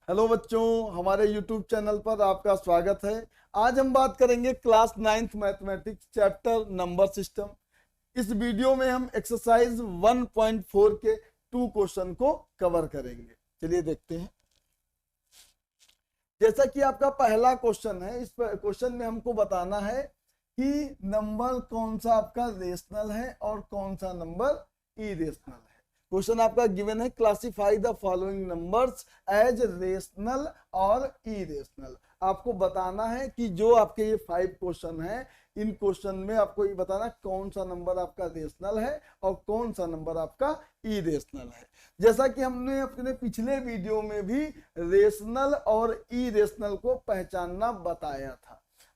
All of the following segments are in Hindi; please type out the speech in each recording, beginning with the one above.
हेलो बच्चों, हमारे YouTube चैनल पर आपका स्वागत है। आज हम बात करेंगे class 9th mathematics chapter number system. इस वीडियो में हम एक्सरसाइज 1.4 के 2 क्वेश्चन को कवर करेंगे। चलिए देखते हैं। जैसा कि आपका पहला क्वेश्चन है, इस क्वेश्चन में हमको बताना है कि नंबर कौन सा आपका रेशनल है और कौन सा नंबर इरेशनल है। क्वेश्चन आपका गिवन है, classify the following numbers as rational और इरेशनल। आपको बताना है कि जो आपके ये 5 क्वेश्चन हैं, इन क्वेश्चन में आपको ये बताना कौन सा नंबर आपका रेशनल है और कौन सा नंबर आपका इरेशनल है। जैसा कि हमने अपने पिछले वीडियो में भी रेशनल और इरेशनल को पहचानना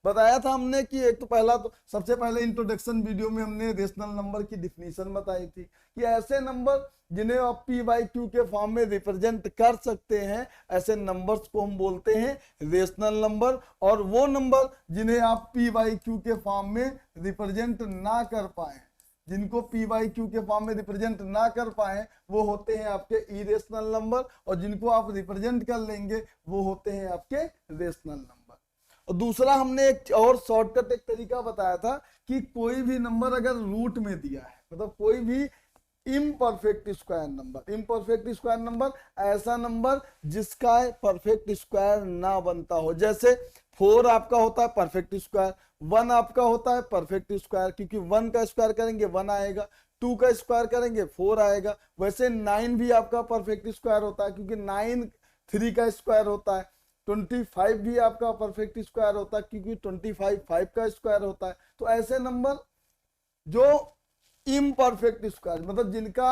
बताया था हमने कि एक तो पहला तो सबसे पहले इंट्रोडक्शन वीडियो में हमने रेशनल नंबर की डिफिनीशन बताई थी कि ऐसे नंबर जिन्हें आप पी बाई क्यू के फॉर्म में रिप्रेजेंट कर सकते हैं, ऐसे नंबर्स को हम बोलते हैं रेशनल नंबर। और वो नंबर जिन्हें आप पी बाई क्यू के फॉर्म में रिप्रेजेंट ना कर पाए, जिनको पी बाई क्यू के फॉर्म में रिप्रेजेंट ना कर पाए, वो होते हैं आपके इरेशनल नंबर, और जिनको आप रिप्रेजेंट कर लेंगे वो होते हैं आपके रेशनल नंबर। और दूसरा हमने एक और शॉर्टकट एक तरीका बताया था कि कोई भी नंबर अगर रूट में दिया है, मतलब कोई भी इम्परफेक्ट स्क्वायर नंबर ऐसा नंबर जिसका परफेक्ट स्क्वायर ना बनता हो। जैसे 4 आपका होता है परफेक्ट स्क्वायर, 1 आपका होता है परफेक्ट स्क्वायर, क्योंकि 1 का स्क्वायर करेंगे 1 आएगा, 2 का स्क्वायर करेंगे 4 आएगा। वैसे 9 भी आपका परफेक्ट स्क्वायर होता है, क्योंकि 9 3 का स्क्वायर होता है। 25 भी आपका परफेक्ट स्क्वायर होता है, क्योंकि 25 5 का स्क्वायर होता है। तो ऐसे नंबर जो इम्परफेक्ट स्क्वायर, मतलब जिनका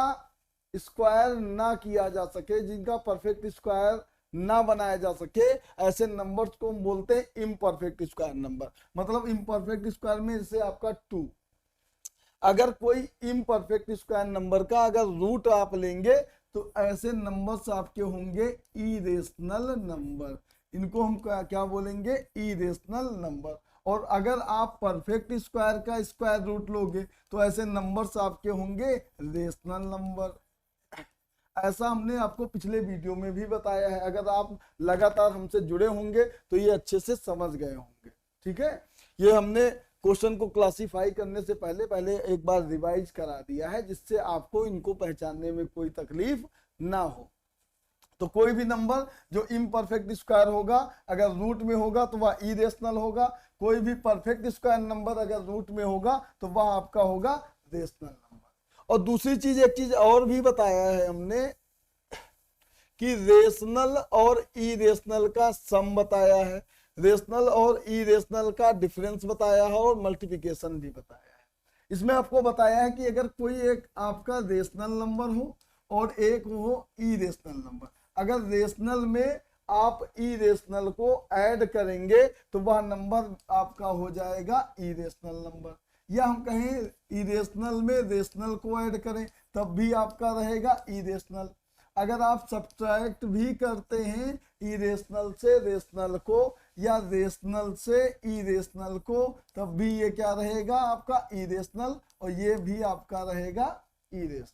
स्क्वायर ना किया जा सके, जिनका परफेक्ट स्क्वायर ना बनाया जा सके, ऐसे नंबर्स को हम बोलते हैं इम्परफेक्ट स्क्वायर नंबर। मतलब इम्परफेक्ट स्क्वायर में जैसे आपका 2, अगर कोई इम्परफेक्ट स्क्वायर नंबर का अगर रूट आप लेंगे तो ऐसे नंबर्स आपके होंगे इरेशनल नंबर। इनको हम क्या बोलेंगे? Irrational number. और अगर आप परफेक्ट स्क्वायर का स्क्वायर रूट लोगे तो ऐसे नंबर्स आपके होंगे रेशनल नंबर। ऐसा हमने आपको पिछले वीडियो में भी बताया है। अगर आप लगातार हमसे जुड़े होंगे तो ये अच्छे से समझ गए होंगे। ठीक है, ये हमने क्वेश्चन को क्लासिफाई करने से पहले एक बार रिवाइज करा दिया है, जिससे आपको इनको पहचानने में कोई तकलीफ ना हो। तो कोई भी नंबर जो इम्परफेक्ट स्क्वायर होगा अगर रूट में होगा तो वह इरेशनल होगा। कोई भी परफेक्ट स्क्वायर नंबर अगर रूट में होगा तो वह आपका होगा रेशनल नंबर। और दूसरी चीज, एक चीज और भी बताया है हमने कि रेशनल और इरेशनल का सम बताया है, रेशनल और इरेशनल का डिफरेंस बताया है, और मल्टीप्लिकेशन भी बताया है। इसमें आपको बताया है कि अगर कोई एक आपका रेशनल नंबर हो और एक हो इरेशनल नंबर, अगर रेशनल में आप इरेशनल को ऐड करेंगे तो वह नंबर आपका हो जाएगा इरेशनल नंबर। या हम कहें इरेशनल में रेशनल को ऐड करें तब भी आपका रहेगा इरेशनल। अगर आप सब्ट्रैक्ट भी करते हैं इरेशनल से रेशनल को या रेशनल से इरेशनल को, तब भी ये क्या रहेगा? आपका इरेशनल, और ये भी आपका रहेगा इरेशनल।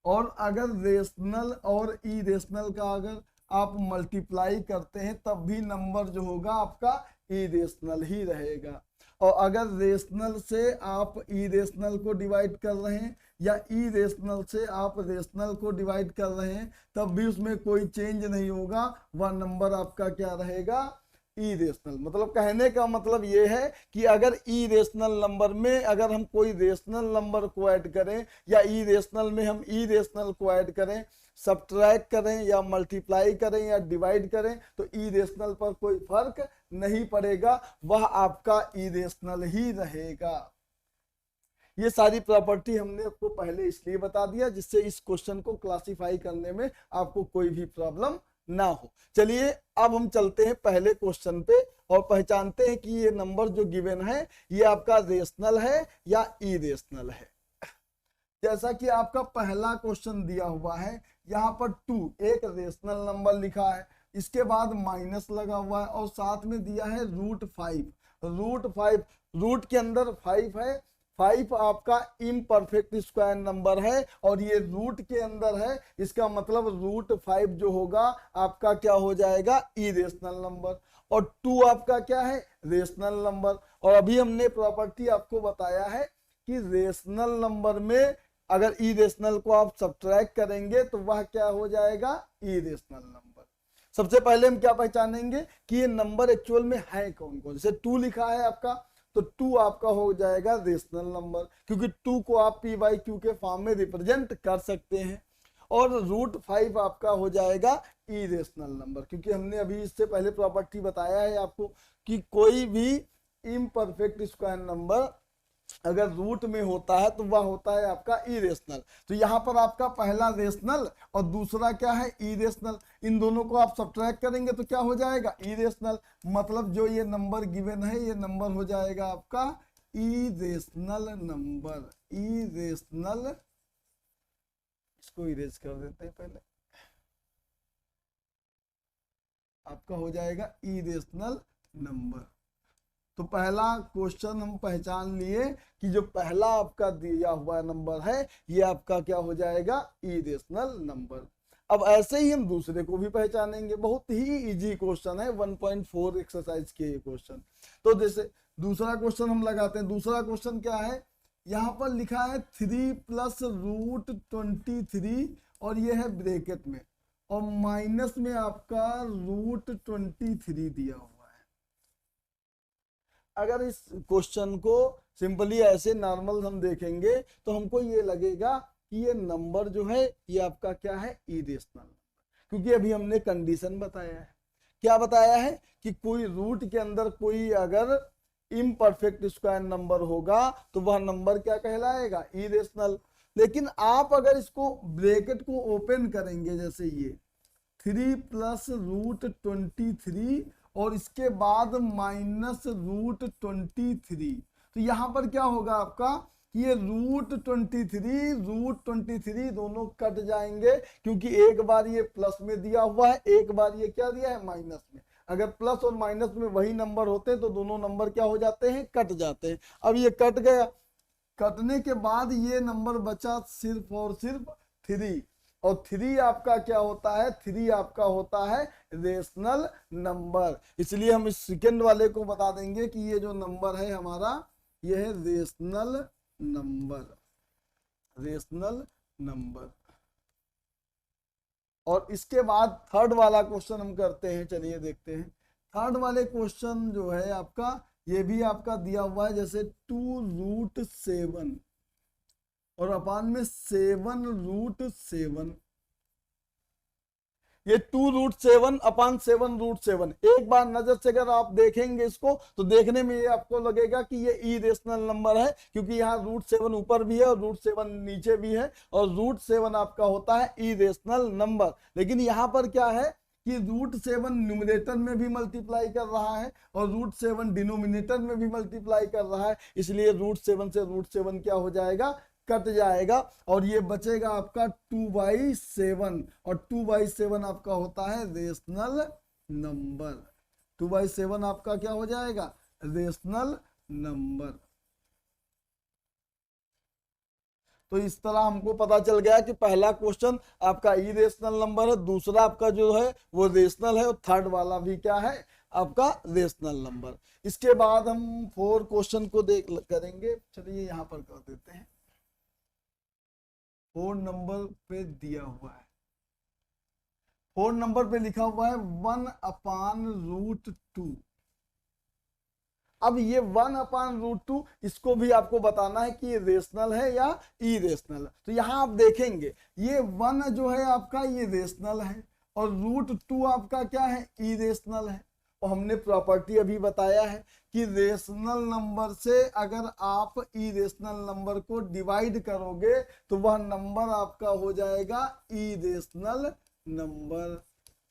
और अगर रेशनल और इरेशनल का अगर आप मल्टीप्लाई करते हैं तब भी नंबर जो होगा आपका इरेशनल ही रहेगा। और अगर रेशनल से आप इरेशनल को डिवाइड कर रहे हैं या इरेशनल से आप रेशनल को डिवाइड कर रहे हैं तब भी उसमें कोई चेंज नहीं होगा, वह नंबर आपका क्या रहेगा? इरेशनल। मतलब कहने का मतलब ये है कि अगर इरेशनल नंबर में अगर हम कोई रेशनल नंबर को ऐड करें या इरेशनल में हम इरेशनल को ऐड करें, सब्ट्रैक्ट करें या मल्टीप्लाई करें या डिवाइड करें, तो इरेशनल पर कोई फर्क नहीं पड़ेगा, वह आपका इरेशनल ही रहेगा। ये सारी प्रॉपर्टी हमने आपको पहले इसलिए बता दिया जिससे इस क्वेश्चन को क्लासिफाई करने में आपको कोई भी प्रॉब्लम ना हो। चलिए अब हम चलते हैं पहले क्वेश्चन पे और पहचानते हैं कि ये नंबर जो गिवन है ये आपका रेशनल है या इरेशनल है। जैसा कि आपका पहला क्वेश्चन दिया हुआ है, यहाँ पर 2 एक रेशनल नंबर लिखा है, इसके बाद माइनस लगा हुआ है, और साथ में दिया है √5। √5 रूट के अंदर 5 है, 5 आपका इम्परफेक्ट स्क्वायर नंबर है और ये रूट के अंदर है, इसका मतलब रूट 5 जो होगा आपका क्या हो जाएगा, इरेशनल नंबर। और 2 आपका क्या है, रेशनल नंबर। और अभी हमने प्रॉपर्टी आपको बताया है कि रेशनल नंबर में अगर इरेशनल को आप सब्ट्रैक्ट करेंगे तो वह क्या हो जाएगा, इरेशनल नंबर। सबसे पहले हम क्या पहचानेंगे कि ये नंबर एक्चुअल में है कौन कौन। जैसे 2 लिखा है आपका, तो 2 आपका हो जाएगा रेशनल नंबर, क्योंकि 2 को आप पी बाई क्यू के फॉर्म में रिप्रेजेंट कर सकते हैं। और रूट 5 आपका हो जाएगा इरेशनल नंबर, क्योंकि हमने अभी इससे पहले प्रॉपर्टी बताया है आपको कि कोई भी इम्परफेक्ट स्क्वायर नंबर अगर रूट में होता है तो वह होता है आपका इरेशनल। तो यहाँ पर आपका पहला रेशनल और दूसरा क्या है, इरेशनल। इन दोनों को आप सब्ट्रैक्ट करेंगे तो क्या हो जाएगा, इरेशनल। मतलब जो ये नंबर गिवन है ये नंबर हो जाएगा आपका इरेशनल नंबर। इरेशनल, इसको इरेज कर देते हैं पहले, आपका हो जाएगा इरेशनल नंबर। तो पहला क्वेश्चन हम पहचान लिए कि जो पहला आपका दिया हुआ नंबर है ये आपका क्या हो जाएगा, इरेशनल नंबर। अब ऐसे ही हम दूसरे को भी पहचानेंगे, बहुत ही इजी क्वेश्चन है, 1.4 एक्सरसाइज के ये क्वेश्चन। तो जैसे दूसरा क्वेश्चन हम लगाते हैं। दूसरा क्वेश्चन क्या है, यहाँ पर लिखा है 3 प्लस रूट 23 और ये है ब्रैकेट में, और माइनस में आपका रूट 23 दिया हुआ। अगर इस क्वेश्चन को सिंपली ऐसे नॉर्मल हम देखेंगे तो हमको ये लगेगा कि ये नंबर जो है ये आपका क्या है, इरेशनल। क्योंकि अभी हमने कंडीशन बताया है, क्या बताया है कि कोई रूट के अंदर कोई अगर इम्परफेक्ट स्क्वायर नंबर होगा तो वह नंबर क्या कहलाएगा, इरेशनल। लेकिन आप अगर इसको ब्रैकेट को ओपन करेंगे, जैसे ये 3 प्लस रूट 23 और इसके बाद माइनस रूट 23, तो यहां पर क्या होगा आपका, ये रूट 23 दोनों कट जाएंगे, क्योंकि एक बार ये प्लस में दिया हुआ है, एक बार ये क्या दिया है, माइनस में। अगर प्लस और माइनस में वही नंबर होते तो दोनों नंबर क्या हो जाते हैं, कट जाते हैं। अब ये कट गया, कटने के बाद ये नंबर बचा सिर्फ और सिर्फ 3, और 3 आपका क्या होता है, 3 आपका होता है रेशनल नंबर। इसलिए हम इस सेकंड वाले को बता देंगे कि ये जो नंबर है हमारा ये है रेशनल नंबर। Rational number. और इसके बाद थर्ड वाला क्वेश्चन हम करते हैं, चलिए देखते हैं। थर्ड वाले क्वेश्चन जो है आपका, ये भी आपका दिया हुआ है, जैसे 2 रूट 7 और अपान में 7 रूट 7। ये 2 रूट 7 अपान 7 रूट 7, एक बार नजर से अगर आप देखेंगे इसको तो देखने में ये आपको लगेगा कि ये इरेशनल नंबर है, क्योंकि यहाँ रूट 7 ऊपर भी है और रूट 7 नीचे भी है, और रूट 7 आपका होता है इरेशनल नंबर। लेकिन यहाँ पर क्या है कि रूट 7 न्यूमरेटर में भी मल्टीप्लाई कर रहा है और रूट 7 डिनोमिनेटर में भी मल्टीप्लाई कर रहा है, इसलिए रूट 7 से रूट 7 क्या हो जाएगा, कट जाएगा, और ये बचेगा आपका 2/7, और 2/7 आपका होता है रेशनल नंबर। 2/7 आपका क्या हो जाएगा, रेशनल नंबर। तो इस तरह हमको पता चल गया कि पहला क्वेश्चन आपका इरेशनल नंबर है, दूसरा आपका जो है वो रेशनल है, और थर्ड वाला भी क्या है आपका रेशनल नंबर। इसके बाद हम 4 क्वेश्चन को देख करेंगे। चलिए यहाँ पर कर देते हैं। 4 नंबर पे दिया हुआ है, 4 नंबर पे लिखा हुआ है 1/√2। अब ये 1/√2 इसको भी आपको बताना है कि ये रेशनल है या इरेशनल। तो यहां आप देखेंगे ये 1 जो है आपका ये रेशनल है, और √2 आपका क्या है, इरेशनल है। और हमने प्रॉपर्टी अभी बताया है कि रेशनल नंबर से अगर आप इरेशनल नंबर को डिवाइड करोगे तो वह नंबर आपका हो जाएगा इरेशनल नंबर।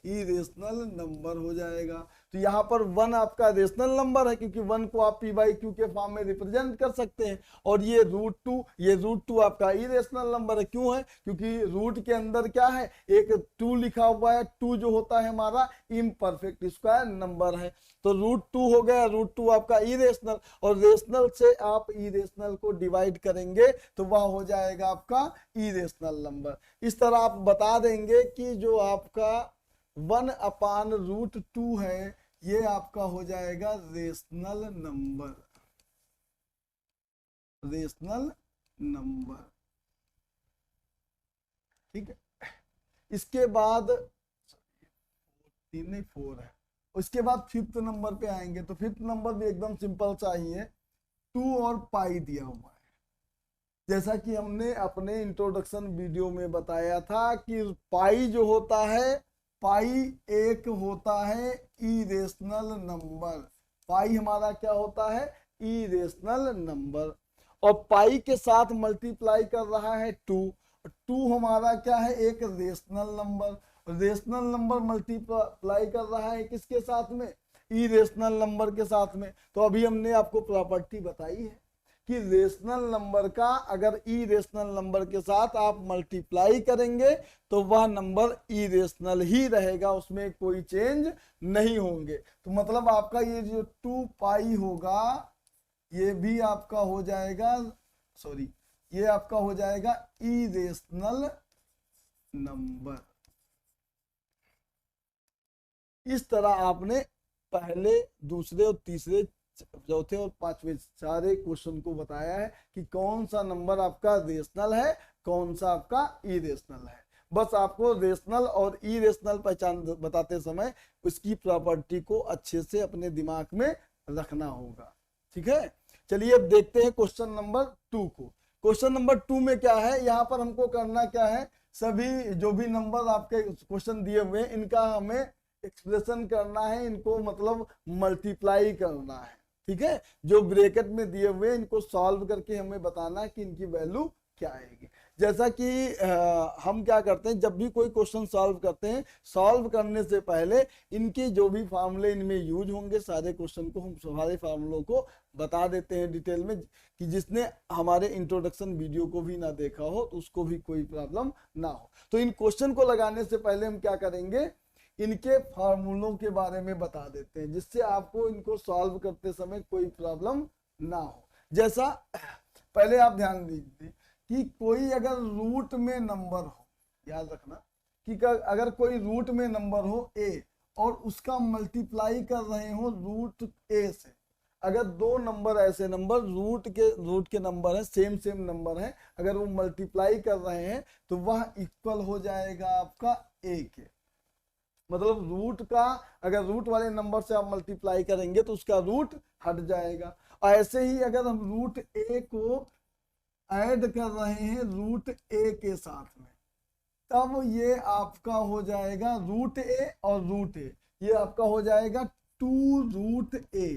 इरेशनल नंबर हो जाएगा। तो यहाँ पर 1 आपका रेशनल नंबर है क्योंकि 1 को आप p/q के फॉर्म में रिप्रेजेंट कर सकते हैं, और ये √2 आपका इरेशनल नंबर है। क्यों है? क्योंकि रूट के अंदर क्या है, एक 2 लिखा हुआ है। 2 जो होता है हमारा इम्परफेक्ट स्क्वायर नंबर है। तो √2 हो गया, √2 आपका इरेशनल, और रेशनल से आप इरेशनल को डिवाइड करेंगे तो वह हो जाएगा आपका इरेशनल नंबर। इस तरह आप बता देंगे कि जो आपका 1/√2 है ये आपका हो जाएगा रेशनल नंबर, रेशनल नंबर। ठीक है, इसके बाद 4 है। उसके बाद 5th नंबर पे आएंगे। तो 5th नंबर भी एकदम सिंपल चाहिए, 2 और पाई दिया हुआ है। जैसा कि हमने अपने इंट्रोडक्शन वीडियो में बताया था कि पाई जो होता है, पाई एक होता है इरेशनल नंबर। पाई हमारा क्या होता है, इरेशनल नंबर, और पाई के साथ मल्टीप्लाई कर रहा है 2 हमारा क्या है, एक rational number. Rational number multiply कर रहा है किसके साथ में, इरेशनल नंबर के साथ में। तो अभी हमने आपको प्रॉपर्टी बताई है कि रेशनल नंबर का अगर इरेशनल नंबर के साथ आप मल्टीप्लाई करेंगे तो वह नंबर इरेशनल ही रहेगा, उसमें कोई चेंज नहीं होंगे। तो मतलब आपका ये जो 2 पाई होगा ये भी आपका हो जाएगा, सॉरी, ये आपका हो जाएगा इरेशनल नंबर। इस तरह आपने पहले, दूसरे और तीसरे, चौथे और पांचवें सारे क्वेश्चन को बताया है कि कौन सा नंबर आपका रेशनल है, कौन सा आपका इरेशनल है। बस आपको रेशनल और इरेशनल पहचान बताते समय उसकी प्रॉपर्टी को अच्छे से अपने दिमाग में रखना होगा। ठीक है, चलिए अब देखते हैं क्वेश्चन नंबर 2 को। क्वेश्चन नंबर 2 में क्या है, यहाँ पर हमको करना क्या है, सभी जो भी नंबर आपके क्वेश्चन दिए हुए हैं इनका हमें एक्सप्रेशन करना है, इनको मतलब मल्टीप्लाई करना है। ठीक है, जो ब्रैकेट में दिए हुए हैं इनको सॉल्व करके हमें बताना है कि इनकी वैल्यू क्या आएगी। जैसा कि हम क्या करते हैं, जब भी कोई क्वेश्चन सॉल्व करते हैं, सॉल्व करने से पहले इनके जो भी फार्मूले इनमें यूज होंगे सारे क्वेश्चन को हम सारे फार्मूलों को बता देते हैं डिटेल में, कि जिसने हमारे इंट्रोडक्शन वीडियो को भी ना देखा हो तो उसको भी कोई प्रॉब्लम ना हो। तो इन क्वेश्चन को लगाने से पहले हम क्या करेंगे, इनके फार्मूलों के बारे में बता देते हैं, जिससे आपको इनको सॉल्व करते समय कोई प्रॉब्लम ना हो। जैसा पहले आप ध्यान दीजिए कि कोई अगर रूट में नंबर हो, याद रखना कि अगर कोई रूट में नंबर हो a और उसका मल्टीप्लाई कर रहे हो रूट a से, अगर 2 नंबर ऐसे नंबर रूट के नंबर है, सेम नंबर है, अगर वो मल्टीप्लाई कर रहे हैं तो वह इक्वल हो जाएगा आपका a के। मतलब रूट का अगर रूट वाले नंबर से आप मल्टीप्लाई करेंगे तो उसका रूट हट जाएगा। ऐसे ही अगर हम रूट a को ऐड कर रहे हैं रूट a के साथ में, तब ये आपका हो जाएगा रूट a और रूट a, ये आपका हो जाएगा 2 रूट a।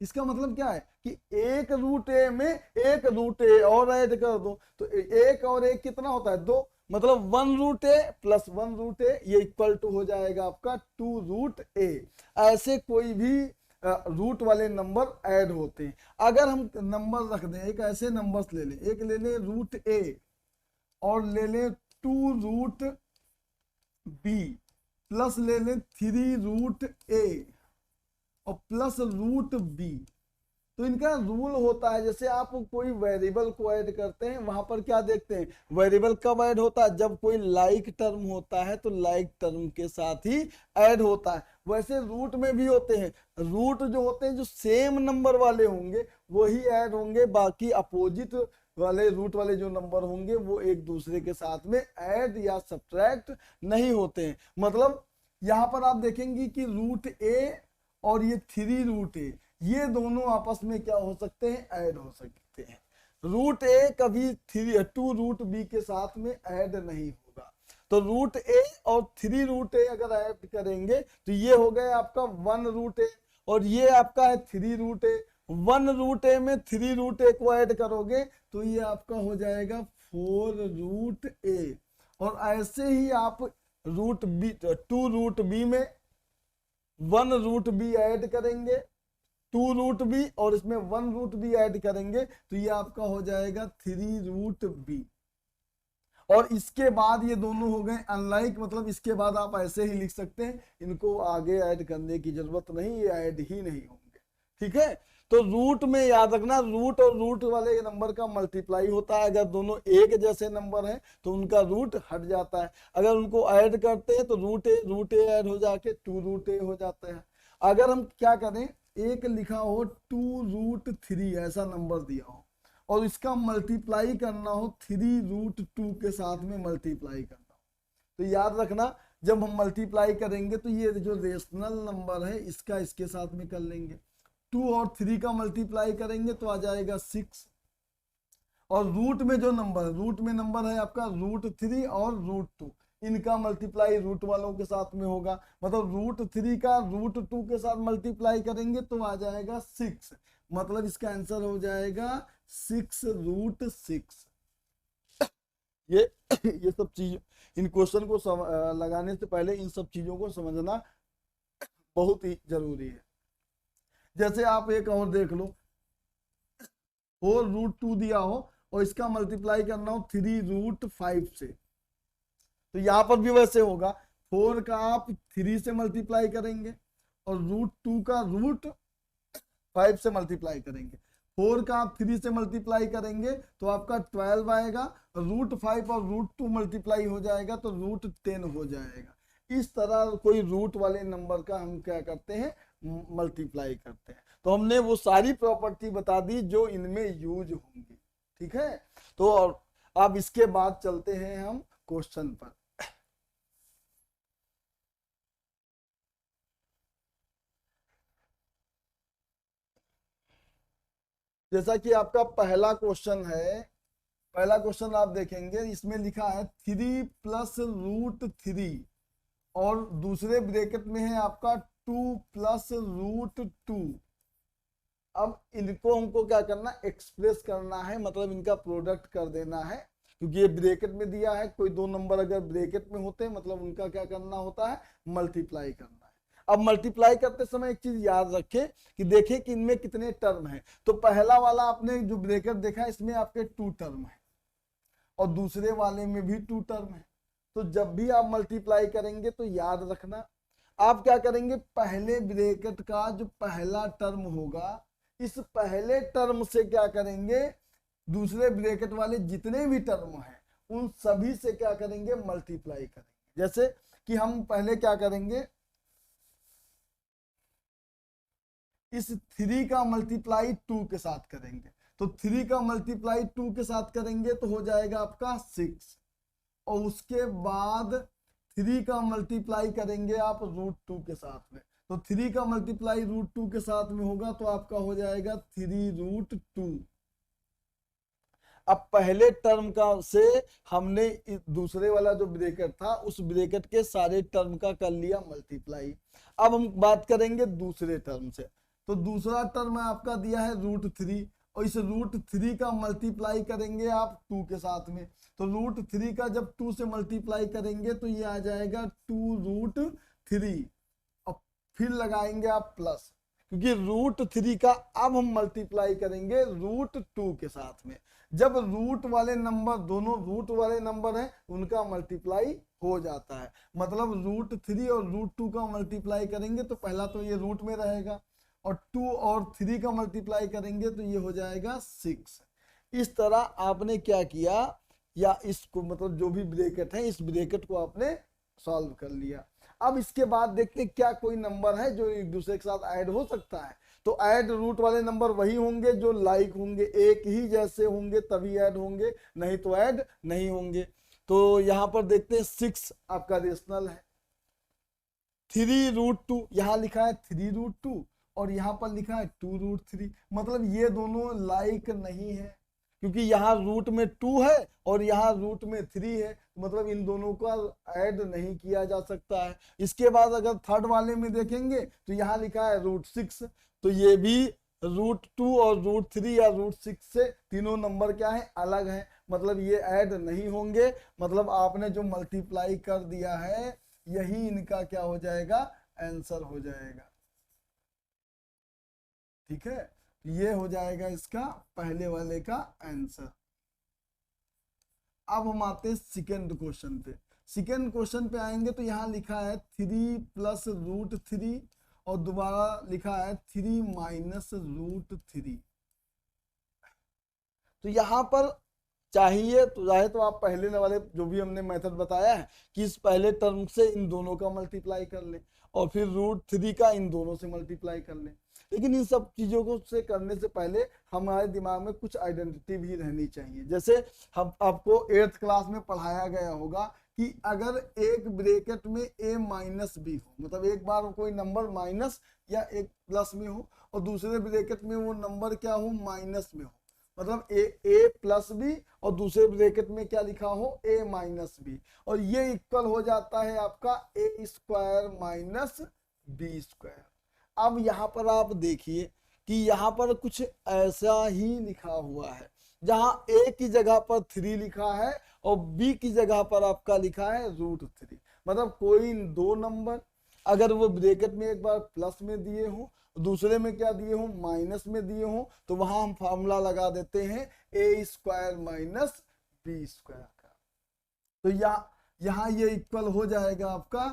इसका मतलब क्या है कि एक रूट a में एक रूट a और ऐड कर दो तो एक और एक कितना होता है 2, मतलब 1 root a plus 1 root a ये इक्वल टू हो जाएगा आपका 2 रूट a। ऐसे कोई भी रूट वाले नंबर ऐड होते हैं। अगर हम नंबर रख दें, एक ऐसे नंबर्स ले लें, एक ले लें रूट a और ले लें 2 रूट b प्लस ले लें 3 रूट a और प्लस रूट b, तो इनका रूल होता है, जैसे आप कोई वेरिएबल को ऐड करते हैं वहां पर क्या देखते हैं, वेरिएबल कब ऐड होता है, जब कोई लाइक टर्म होता है तो लाइक टर्म के साथ ही ऐड होता है। वैसे रूट में भी होते हैं, रूट जो होते हैं जो सेम नंबर वाले होंगे वही ऐड होंगे, बाकी अपोजिट वाले रूट वाले जो नंबर होंगे वो एक दूसरे के साथ में ऐड या सब्ट्रैक्ट नहीं होते हैं। मतलब यहाँ पर आप देखेंगे कि रूट a और ये 3 रूट a ये दोनों आपस में क्या हो सकते हैं, ऐड हो सकते हैं। रूट a कभी 2 रूट b के साथ में ऐड नहीं होगा। तो रूट a और 3 रूट a अगर ऐड करेंगे तो ये हो गया आपका 1 रूट a और ये आपका है 3 रूट a। 1 रूट a में 3 रूट a को ऐड करोगे तो ये आपका हो जाएगा 4 रूट a। और ऐसे ही आप रूट बी, 2 रूट बी में 1 रूट बी ऐड करेंगे, 2 रूट बी और इसमें 1 रूट बी ऐड करेंगे तो ये आपका हो जाएगा 3 रूट बी। और इसके बाद ये दोनों हो गए अनलाइक, मतलब इसके बाद आप ऐसे ही लिख सकते हैं, इनको आगे ऐड करने की जरूरत नहीं, ये ऐड ही नहीं होंगे। ठीक है, तो रूट में याद रखना, रूट और रूट वाले नंबर का मल्टीप्लाई होता है। अगर दोनों एक जैसे नंबर हैं तो उनका रूट हट जाता है। अगर उनको ऐड करते हैं तो रूट ए ऐड हो जाके 2 रूट ए हो जाते हैं। अगर हम क्या करें, एक लिखा हो 2 रूट 3 ऐसा नंबर दिया हो और इसका मल्टीप्लाई करना हो 3 रूट 2 के साथ में मल्टीप्लाई करना हो, तो याद रखना जब हम मल्टीप्लाई करेंगे तो ये जो रेशनल नंबर है इसका इसके साथ में कर लेंगे। 2 और 3 का मल्टीप्लाई करेंगे तो आ जाएगा 6। और रूट में जो नंबर, रूट में नंबर है आपका रूट 3 और रूट 2, इनका मल्टीप्लाई रूट वालों के साथ में होगा। मतलब रूट 3 का रूट 2 के साथ मल्टीप्लाई करेंगे तो आ जाएगा 6। मतलब इसका आंसर हो जाएगा 6 रूट 6। ये सब चीज, इन क्वेश्चन को लगाने से पहले इन सब चीजों को समझना बहुत ही जरूरी है। जैसे आप एक और देख लो, 4 रूट 2 दिया हो और इसका मल्टीप्लाई करना हो 3 रूट 5 से, तो यहां पर भी वैसे होगा। 4 का आप 3 से मल्टीप्लाई करेंगे और रूट 2 का रूट 5 से मल्टीप्लाई करेंगे। 4 का आप 3 से मल्टीप्लाई करेंगे तो आपका 12 आएगा, रूट 5 और रूट 2 मल्टीप्लाई हो जाएगा तो रूट 10 हो जाएगा। इस तरह कोई रूट वाले नंबर का हम क्या करते हैं, मल्टीप्लाई करते हैं। तो हमने वो सारी प्रॉपर्टी बता दी जो इनमें यूज होंगी। ठीक है, तो अब इसके बाद चलते हैं हम क्वेश्चन पर। जैसा कि आपका पहला क्वेश्चन है, पहला क्वेश्चन आप देखेंगे, इसमें लिखा है 3 प्लस रूट 3 और दूसरे ब्रैकेट में है आपका 2 प्लस रूट 2। अब इनको हमको क्या करना, एक्सप्रेस करना है, मतलब इनका प्रोडक्ट कर देना है, क्योंकि ये ब्रैकेट में दिया है। कोई दो नंबर अगर ब्रैकेट में होते हैं मतलब उनका क्या करना होता है, मल्टीप्लाई करना है। अब मल्टीप्लाई करते समय एक चीज याद रखें कि देखें कि इनमें कितने टर्म हैं। तो पहला वाला आपने जो ब्रैकेट देखा इसमें आपके 2 टर्म है और दूसरे वाले में भी 2 टर्म है। तो जब भी आप मल्टीप्लाई करेंगे तो याद रखना आप क्या करेंगे, पहले ब्रैकेट का जो पहला टर्म होगा इस पहले टर्म से क्या करेंगे, दूसरे ब्रैकेट वाले जितने भी टर्म हैं उन सभी से क्या करेंगे, मल्टीप्लाई करेंगे। जैसे कि हम पहले क्या करेंगे, इस 3 का मल्टीप्लाई 2 के साथ करेंगे। तो 3 का मल्टीप्लाई 2 के साथ करेंगे तो हो जाएगा आपका 6 और उसके बाद 3 का मल्टीप्लाई करेंगे आप रूट 2 के साथ में। तो 3 का मल्टीप्लाई रूट 2 के साथ में होगा तो आपका हो जाएगा 3 रूट 2। अब पहले टर्म का से हमने दूसरे वाला जो ब्रैकेट था उस ब्रैकेट के सारे टर्म का कर लिया मल्टीप्लाई। अब हम बात करेंगे दूसरे टर्म से। तो दूसरा टर्म आपका दिया है रूट 3 और इस रूट 3 का मल्टीप्लाई करेंगे आप 2 के साथ में। तो रूट 3 का जब 2 से मल्टीप्लाई करेंगे तो ये आ जाएगा 2 रूट 3 और फिर लगाएंगे आप प्लस, क्योंकि रूट 3 का अब हम मल्टीप्लाई करेंगे रूट 2 के साथ में। जब रूट वाले नंबर, दोनों रूट वाले नंबर हैं उनका मल्टीप्लाई हो जाता है, मतलब रूट 3 और रूट 2 का मल्टीप्लाई करेंगे तो पहला तो ये रूट में रहेगा और 2 और 3 का मल्टीप्लाई करेंगे तो ये हो जाएगा 6। इस तरह आपने क्या किया, या इसको मतलब जो भी ब्रैकेट है इस ब्रैकेट को आपने सॉल्व कर लिया। अब इसके बाद देखते हैं क्या कोई नंबर है जो एक दूसरे के साथ ऐड हो सकता है। तो ऐड रूट वाले नंबर वही होंगे जो लाइक होंगे, एक ही जैसे होंगे तभी ऐड होंगे, नहीं तो ऐड नहीं होंगे। तो यहां पर देखते हैं 6 आपका रेशनल है, 3 रूट 2 यहां लिखा है 3 रूट 2 और यहाँ पर लिखा है 2 रूट 3, मतलब ये दोनों लाइक नहीं है क्योंकि यहाँ रूट में 2 है और यहाँ रूट में 3 है, मतलब इन दोनों का ऐड नहीं किया जा सकता है। इसके बाद अगर थर्ड वाले में देखेंगे तो यहाँ लिखा है रूट 6, तो ये भी रूट 2 और रूट 3 या रूट 6 से तीनों नंबर क्या है, अलग है, मतलब ये ऐड नहीं होंगे। मतलब आपने जो मल्टीप्लाई कर दिया है यही इनका क्या हो जाएगा, आंसर हो जाएगा। ठीक है, ये हो जाएगा इसका पहले वाले का आंसर। अब हम आते हैं सेकेंड क्वेश्चन पे। सेकेंड क्वेश्चन पे आएंगे तो यहाँ लिखा है 3 प्लस रूट 3 और दोबारा लिखा है 3 माइनस रूट 3। तो यहाँ पर चाहिए तो चाहे तो आप पहले वाले जो भी हमने मेथड बताया है कि इस पहले टर्म से इन दोनों का मल्टीप्लाई कर ले और फिर रूट 3 का इन दोनों से मल्टीप्लाई कर ले। लेकिन इन सब चीजों को से करने से पहले हमारे दिमाग में कुछ आइडेंटिटी भी रहनी चाहिए। जैसे हम आपको 8th क्लास में पढ़ाया गया होगा कि अगर एक ब्रैकेट में a माइनस बी हो, मतलब एक बार कोई नंबर माइनस या एक प्लस में हो और दूसरे ब्रैकेट में वो नंबर क्या हो, माइनस में हो, मतलब ए प्लस बी और दूसरे ब्रैकेट में क्या लिखा हो, a माइनस बी, और ये इक्वल हो जाता है आपका a square minus B square. अब यहाँ पर आप देखिए कि यहाँ पर कुछ ऐसा ही लिखा हुआ है, जहाँ a की जगह पर 3 लिखा है और b की जगह पर आपका लिखा है रूट 3। मतलब कोई दो नंबर अगर वो ब्रैकेट में एक बार प्लस में दिए हो, दूसरे में क्या दिए हो, माइनस में दिए हो, तो वहां हम फार्मूला लगा देते हैं a square minus B square का। तो यहाँ ये इक्वल हो जाएगा आपका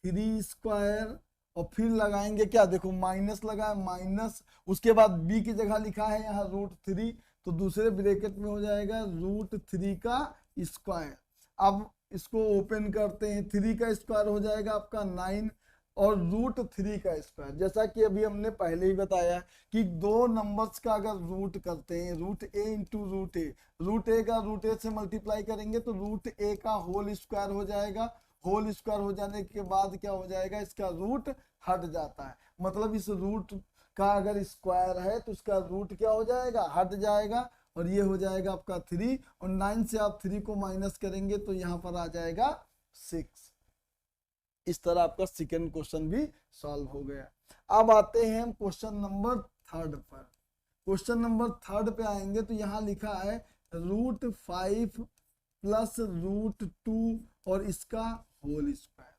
3 स्क्वायर और फिर लगाएंगे क्या, देखो माइनस लगा, माइनस उसके बाद b की जगह लिखा है यहाँ रूट 3, तो दूसरे ब्रैकेट में हो जाएगा रूट 3 का स्क्वायर। अब इसको ओपन करते हैं, 3 का स्क्वायर हो जाएगा आपका 9 और रूट 3 का स्क्वायर। जैसा कि अभी हमने पहले ही बताया कि दो नंबर्स का अगर रूट करते हैं, root a into root A, root a का रूट a से मल्टीप्लाई करेंगे तो रूट a का होल स्क्वायर हो जाएगा। होल स्क्वायर हो जाने के बाद क्या हो जाएगा, इसका रूट हट जाता है, मतलब इस रूट का अगर स्क्वायर है तो इसका रूट क्या हो जाएगा, हट जाएगा, और ये हो जाएगा आपका 3 और 9 से आप 3 को माइनस करेंगे तो यहाँ पर आ जाएगा 6। इस तरह आपका सेकेंड क्वेश्चन भी सॉल्व हो गया। अब आते हैं हम क्वेश्चन नंबर 3 पर। क्वेश्चन नंबर 3 पे आएंगे तो यहाँ लिखा है रूट 5 प्लस रूट 2 और इसका होल स्क्वायर।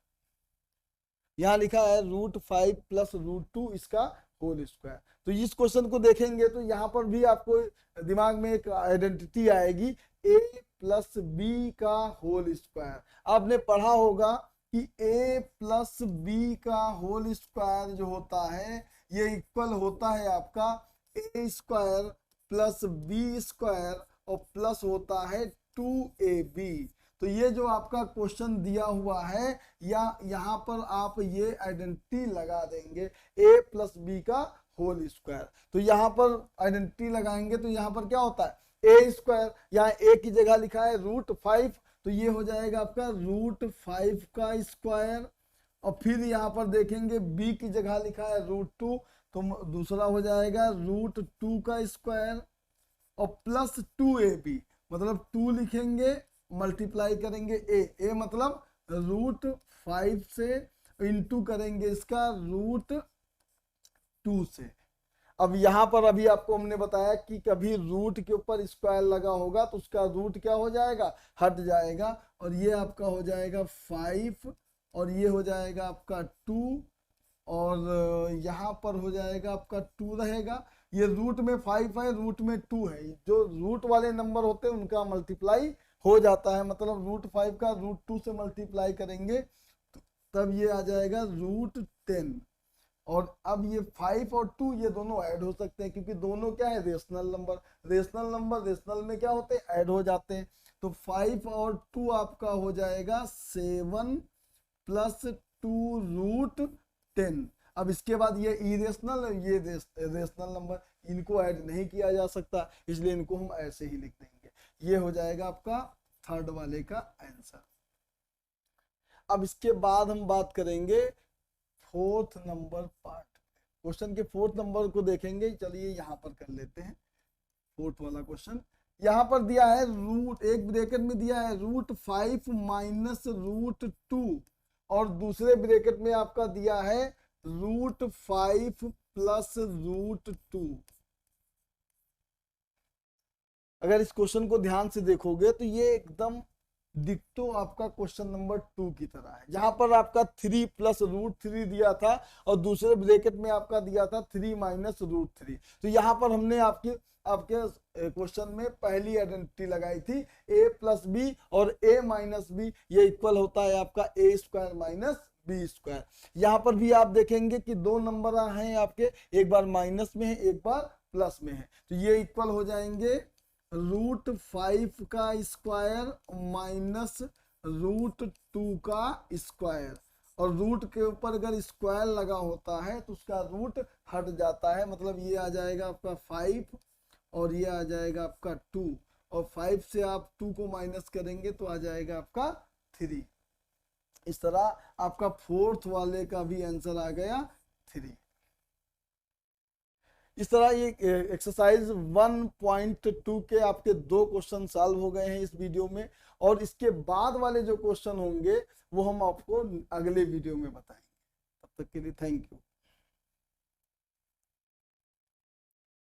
यहाँ लिखा है रूट 5 प्लस रूट 2 इसका होल स्क्वायर। तो इस क्वेश्चन को देखेंगे तो यहाँ पर भी आपको दिमाग में एक आइडेंटिटी आएगी a प्लस बी का होल स्क्वायर। आपने पढ़ा होगा कि a प्लस बी का होल स्क्वायर जो होता है ये इक्वल होता है आपका a square plus B square और प्लस होता है 2ab। तो ये जो आपका क्वेश्चन दिया हुआ है या यहाँ पर आप ये आइडेंटिटी लगा देंगे a प्लस बी का होल स्क्वायर। तो यहाँ पर आइडेंटिटी लगाएंगे तो यहाँ पर क्या होता है a स्क्वायर, यहाँ a की जगह लिखा है रूट 5, तो ये हो जाएगा आपका रूट 5 का स्क्वायर, और फिर यहाँ पर देखेंगे b की जगह लिखा है रूट 2, तो दूसरा हो जाएगा रूट 2 का स्क्वायर और प्लस 2ab, मतलब 2 लिखेंगे मल्टीप्लाई करेंगे a मतलब रूट 5 से इंटू करेंगे इसका रूट 2 से। अब यहाँ पर अभी आपको हमने बताया कि कभी रूट के ऊपर स्क्वायर लगा होगा तो उसका रूट क्या हो जाएगा, हट जाएगा, और ये आपका हो जाएगा 5 और ये हो जाएगा आपका 2 और यहाँ पर हो जाएगा आपका 2 रहेगा। ये रूट में 5 है, रूट में 2 है, जो रूट वाले नंबर होते हैं उनका मल्टीप्लाई हो जाता है, मतलब रूट 5 का रूट 2 से मल्टीप्लाई करेंगे तब ये आ जाएगा रूट 10। और अब ये 5 और 2 ये दोनों ऐड हो सकते हैं क्योंकि दोनों क्या है, rational number. Rational number rational में क्या होते हैं, ऐड हो जाते हैं। तो 5 और 2 आपका हो जाएगा 7 प्लस 2 रूट 10। अब इसके बाद ये इरेशनल ये रेशनल नंबर, इनको ऐड नहीं किया जा सकता, इसलिए इनको हम ऐसे ही लिख देंगे। ये हो जाएगा आपका थर्ड वाले का आंसर। अब इसके बाद हम बात करेंगे फोर्थ नंबर पार्ट। क्वेश्चन के फोर्थ नंबर को देखेंगे, चलिए यहाँ पर कर लेते हैं फोर्थ वाला क्वेश्चन। यहाँ पर दिया है रूट, एक ब्रैकेट में दिया है रूट 5 माइनस रूट 2 और दूसरे ब्रैकेट में आपका दिया है रूट 5 प्लस रूट 2। अगर इस क्वेश्चन को ध्यान से देखोगे तो ये एकदम डिक्टो आपका क्वेश्चन नंबर 2 की तरह है, जहां पर आपका 3 प्लस रूट 3 दिया था और दूसरे ब्रैकेट में आपका दिया था 3 माइनस रूट 3। तो यहाँ पर हमने आपके क्वेश्चन में पहली आइडेंटिटी लगाई थी a प्लस बी, और a माइनस बी ये इक्वल होता है आपका a square minus B square. यहाँ पर भी आप देखेंगे कि दो नंबर हैं आपके, एक बार माइनस में है एक बार प्लस में है, तो ये इक्वल हो जाएंगे √5 का स्क्वायर माइनस √2 का स्क्वायर, और रूट के ऊपर अगर स्क्वायर लगा होता है तो उसका रूट हट जाता है, मतलब ये आ जाएगा आपका 5 और ये आ जाएगा आपका 2, और 5 से आप 2 को माइनस करेंगे तो आ जाएगा आपका 3। इस तरह आपका फोर्थ वाले का भी आंसर आ गया 3। इस तरह ये एक्सरसाइज 1.2 के आपके 2 क्वेश्चन सॉल्व हो गए हैं इस वीडियो में, और इसके बाद वाले जो क्वेश्चन होंगे वो हम आपको अगले वीडियो में बताएंगे। तब तक के लिए थैंक यू।